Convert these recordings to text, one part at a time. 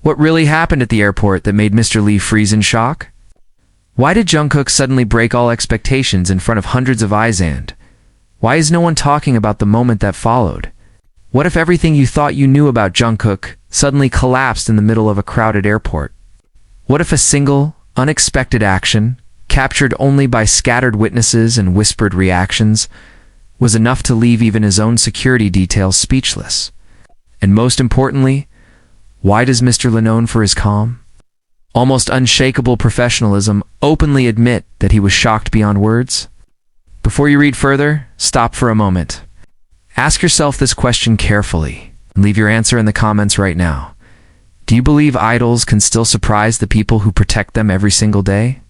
What really happened at the airport that made Mr. Lee freeze in shock? Why did Jungkook suddenly break all expectations in front of hundreds of eyes, and why is no one talking about the moment that followed? What if everything you thought you knew about Jungkook suddenly collapsed in the middle of a crowded airport? What if a single, unexpected action, captured only by scattered witnesses and whispered reactions, was enough to leave even his own security details speechless? And most importantly, why does Mr. Lee, known for his calm, almost unshakable professionalism, openly admit that he was shocked beyond words? Before you read further, stop for a moment. Ask yourself this question carefully, and leave your answer in the comments right now. Do you believe idols can still surprise the people who protect them every single day?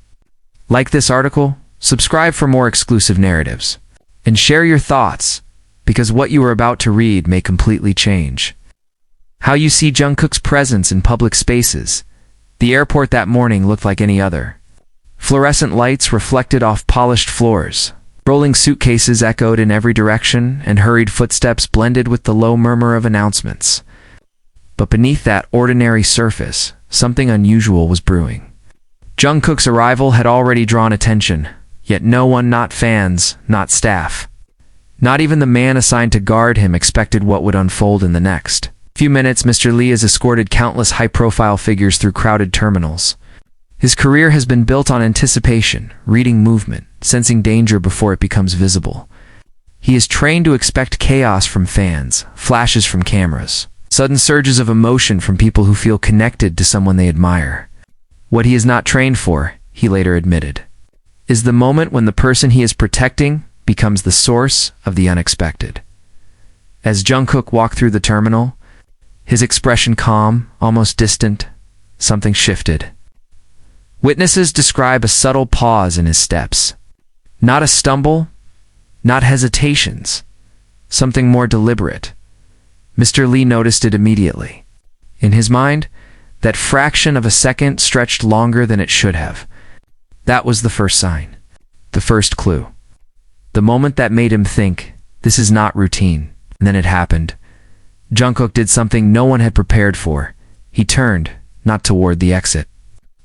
Like this article, subscribe for more exclusive narratives, and share your thoughts, because what you are about to read may completely change how you see Jungkook's presence in public spaces. The airport that morning looked like any other. Fluorescent lights reflected off polished floors. Rolling suitcases echoed in every direction, and hurried footsteps blended with the low murmur of announcements. But beneath that ordinary surface, something unusual was brewing. Jungkook's arrival had already drawn attention, yet no one, not fans, not staff, not even the man assigned to guard him, expected what would unfold in the next few minutes. Mr. Lee has escorted countless high-profile figures through crowded terminals. His career has been built on anticipation, reading movement, sensing danger before it becomes visible. He is trained to expect chaos from fans, flashes from cameras, sudden surges of emotion from people who feel connected to someone they admire. What he is not trained for, he later admitted, is the moment when the person he is protecting becomes the source of the unexpected. As Jungkook walked through the terminal, his expression calm, almost distant, something shifted. Witnesses describe a subtle pause in his steps. Not a stumble, not hesitations, something more deliberate. Mr. Lee noticed it immediately. In his mind, that fraction of a second stretched longer than it should have. That was the first sign, the first clue. The moment that made him think, this is not routine. And then it happened. Jungkook did something no one had prepared for. He turned, not toward the exit,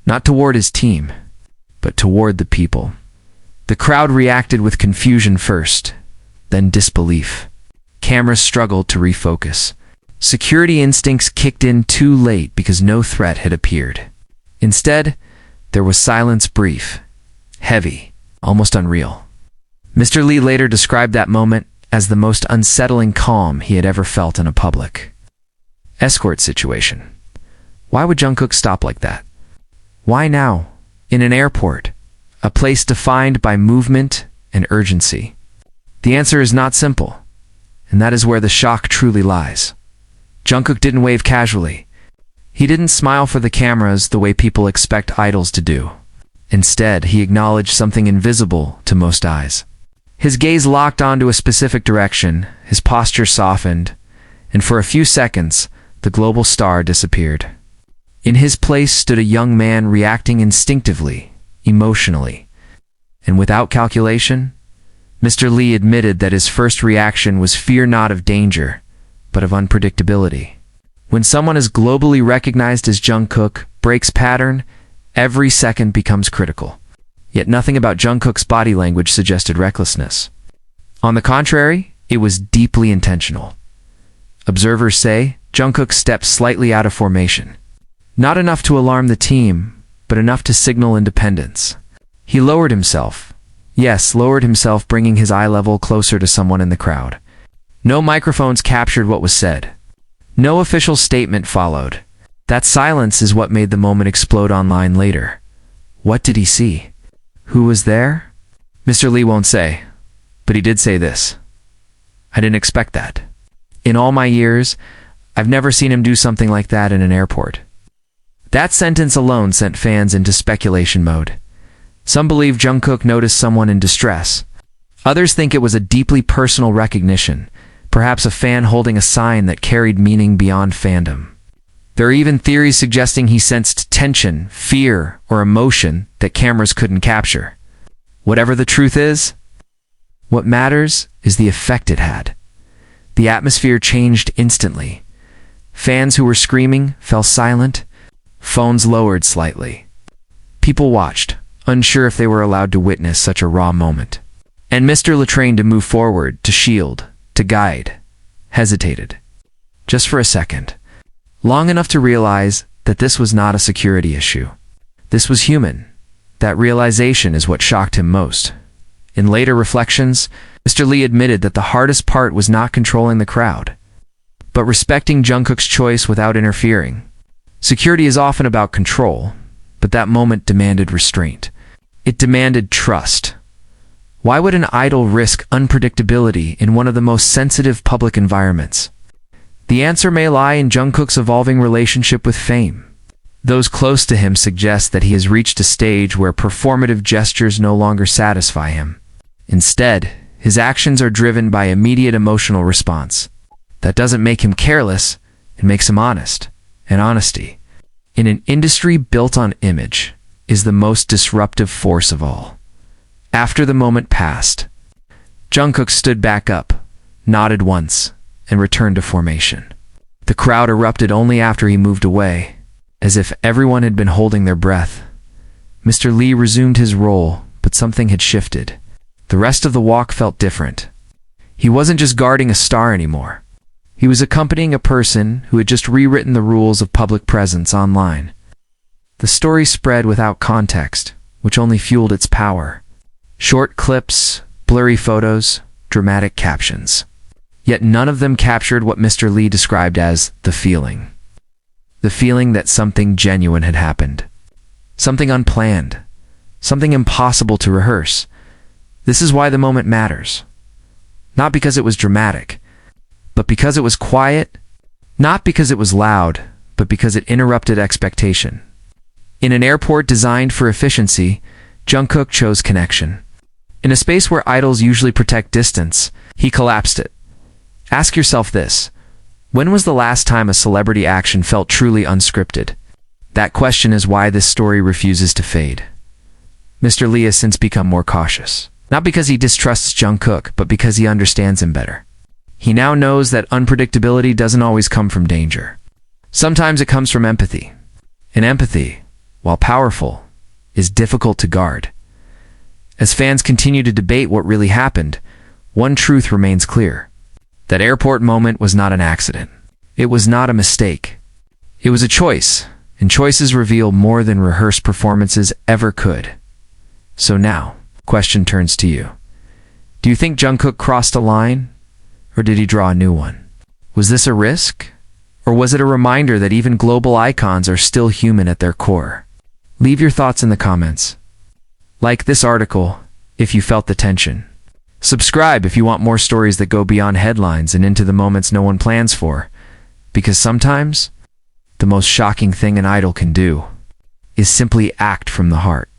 not toward his team, but toward the people. The crowd reacted with confusion first, then disbelief. Cameras struggled to refocus. Security instincts kicked in too late because no threat had appeared. Instead, there was silence, brief, heavy, almost unreal. Mr. Lee later described that moment as the most unsettling calm he had ever felt in a public escort situation. Why would Jungkook stop like that? Why now, in an airport, a place defined by movement and urgency? The answer is not simple, and that is where the shock truly lies. Jungkook didn't wave casually. He didn't smile for the cameras the way people expect idols to do. Instead, he acknowledged something invisible to most eyes. His gaze locked onto a specific direction, his posture softened, and for a few seconds, the global star disappeared. In his place stood a young man reacting instinctively, emotionally, and without calculation. Mr. Lee admitted that his first reaction was fear, not of danger, but of unpredictability. When someone as globally recognized as Jungkook breaks pattern, every second becomes critical. Yet nothing about Jungkook's body language suggested recklessness. On the contrary, it was deeply intentional. Observers say Jungkook stepped slightly out of formation. Not enough to alarm the team, but enough to signal independence. He lowered himself. Yes, lowered himself, bringing his eye level closer to someone in the crowd. No microphones captured what was said. No official statement followed. That silence is what made the moment explode online later. What did he see? Who was there? Mr. Lee won't say, but he did say this: I didn't expect that. In all my years, I've never seen him do something like that in an airport. That sentence alone sent fans into speculation mode. Some believe Jungkook noticed someone in distress. Others think it was a deeply personal recognition, perhaps a fan holding a sign that carried meaning beyond fandom. There are even theories suggesting he sensed tension, fear, or emotion that cameras couldn't capture. Whatever the truth is, what matters is the effect it had. The atmosphere changed instantly. Fans who were screaming fell silent. phones lowered slightly. People watched, unsure if they were allowed to witness such a raw moment. And Mr. Latraine, to move forward, to shield, to guide, hesitated. Just for a second. Long enough to realize that this was not a security issue. This was human. That realization is what shocked him most. In later reflections, Mr. Lee admitted that the hardest part was not controlling the crowd, but respecting Jungkook's choice without interfering. Security is often about control, but that moment demanded restraint. It demanded trust. Why would an idol risk unpredictability in one of the most sensitive public environments? The answer may lie in Jungkook's evolving relationship with fame. Those close to him suggest that he has reached a stage where performative gestures no longer satisfy him. Instead, his actions are driven by immediate emotional response. That doesn't make him careless, it makes him honest. And honesty, in an industry built on image, is the most disruptive force of all. After the moment passed, Jungkook stood back up, nodded once, and returned to formation. The crowd erupted only after he moved away, as if everyone had been holding their breath. Mr. Lee resumed his role, but something had shifted. The rest of the walk felt different. He wasn't just guarding a star anymore. He was accompanying a person who had just rewritten the rules of public presence online. The story spread without context, which only fueled its power. Short clips, blurry photos, dramatic captions. Yet none of them captured what Mr. Lee described as the feeling. The feeling that something genuine had happened. Something unplanned. Something impossible to rehearse. This is why the moment matters. Not because it was dramatic, but because it was quiet. Not because it was loud, but because it interrupted expectation. In an airport designed for efficiency, Jungkook chose connection. In a space where idols usually protect distance, he collapsed it. Ask yourself this: when was the last time a celebrity action felt truly unscripted? That question is why this story refuses to fade. Mr. Lee has since become more cautious. Not because he distrusts Jungkook, but because he understands him better. He now knows that unpredictability doesn't always come from danger. Sometimes it comes from empathy. And empathy, while powerful, is difficult to guard. As fans continue to debate what really happened, one truth remains clear. That airport moment was not an accident. It was not a mistake. It was a choice, and choices reveal more than rehearsed performances ever could. So now, the question turns to you. Do you think Jungkook crossed a line? Or did he draw a new one? Was this a risk? Or was it a reminder that even global icons are still human at their core? Leave your thoughts in the comments. Like this article if you felt the tension. Subscribe if you want more stories that go beyond headlines and into the moments no one plans for. Because sometimes, the most shocking thing an idol can do is simply act from the heart.